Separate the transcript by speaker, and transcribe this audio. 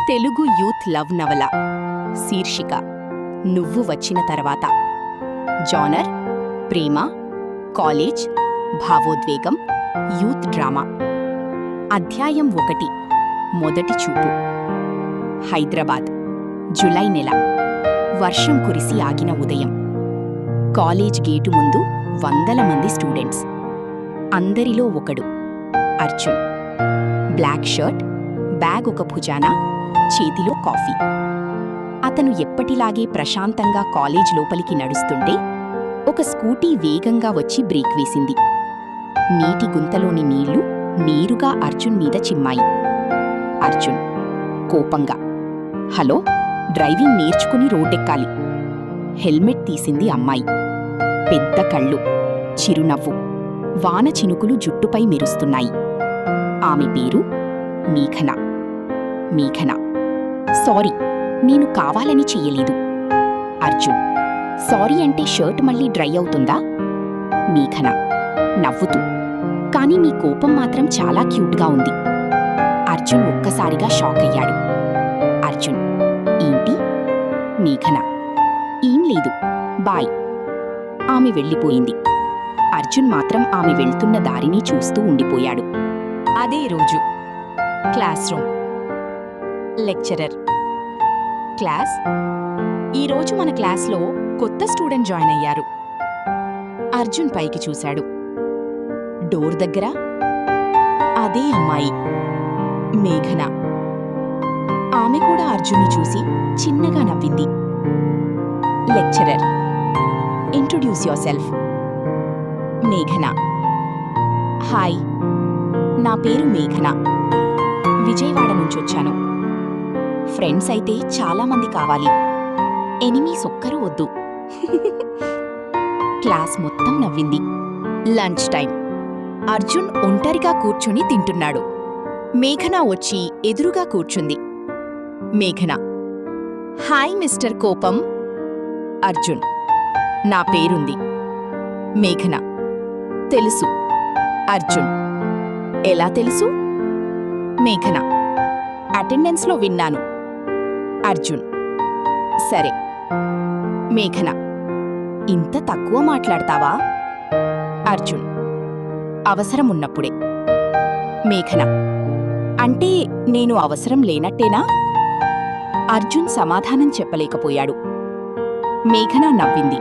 Speaker 1: Telugu youth love నవల శీర్షిక నువ్వు వచ్చిన తర్వాత. జానర్ ప్రేమ, కాలేజ్, భావోద్వేగం, యూత్ డ్రామా. అధ్యాయం 1. మొదటి చూపు. హైదరాబాద్, జులై నెల. వర్షం కురిసి ఆగిన ఉదయం. కాలేజ్ గేటు ముందు వందల మంది స్టూడెంట్స్. అందరిలో ఒకడు అర్జున్. బ్లాక్ షర్ట్, బ్యాగ్ ఒక భుజాన, చేతిలో కాఫీ. అతను ఎప్పటిలాగే ప్రశాంతంగా కాలేజ్ లోపలికి నడుస్తుంటే ఒక స్కూటీ వేగంగా వచ్చి బ్రేక్ వేసింది. నీటి గుంతలోని నీళ్లు నేరుగా అర్జున్ మీద చిమ్మాయి. అర్జున్ కోపంగా, హలో, డ్రైవింగ్ నేర్చుకుని రోడ్డెక్కాలి. హెల్మెట్ తీసింది అమ్మాయి. పెద్ద కళ్ళు, చిరునవ్వు, వాన చినుకులు జుట్టుపై మెరుస్తున్నాయి. ఆమె పేరు మేఘన. మేఘన, సారీ, నేను కావాలని చెయ్యలేదు. అర్జున్, సారీ అంటే షర్ట్ మళ్ళీ డ్రై అవుతుందా? మేఘన నవ్వుతూ, కానీ మీ కోపం మాత్రం చాలా క్యూట్గా ఉంది. అర్జున్ ఒక్కసారిగా షాక్ అయ్యాడు. అర్జున్, ఏంటి? మేఘన, ఏం లేదు, బాయ్. ఆమె వెళ్ళిపోయింది. అర్జున్ మాత్రం ఆమె వెళ్తున్న దారిని చూస్తూ ఉండిపోయాడు. అదే రోజు క్లాస్ రూమ్. లెక్చరర్, క్లాస్, ఈరోజు మన క్లాస్లో కొత్త స్టూడెంట్ జాయిన్ అయ్యారు. అర్జున్ పైకి చూశాడు. డోర్ దగ్గర అదే అమ్మాయి, మేఘన. ఆమె కూడా అర్జున్ని చూసి చిన్నగా నవ్వింది. Lecturer, introduce your self. మేఘన, హాయ్, నా పేరు మేఘన. విజయవాడ నుంచొచ్చాను. ఫ్రెండ్స్ అయితే చాలామంది కావాలి, ఎనిమీస్ ఒక్కరూ వద్దు. క్లాస్ మొత్తం నవ్వింది. Lunch time. అర్జున్ ఒంటరిగా కూర్చుని తింటున్నాడు. మేఘన వచ్చి ఎదురుగా కూర్చుంది. మేఘన, హాయ్ మిస్టర్ కోపం. అర్జున్, నా పేరుంది. మేఘన, తెలుసు. అర్జున్, ఎలా తెలుసు? మేఘన, అటెండెన్స్లో విన్నాను. అర్జున్, సరే. మేఘన, ఇంత తక్కువ మాట్లాడతావా? అర్జున్, అవసరం ఉన్నప్పుడే. మేఘన, అంటే నేను అవసరం లేనట్టేనా? అర్జున్ సమాధానం చెప్పలేకపోయాడు. మేఘన నవ్వింది.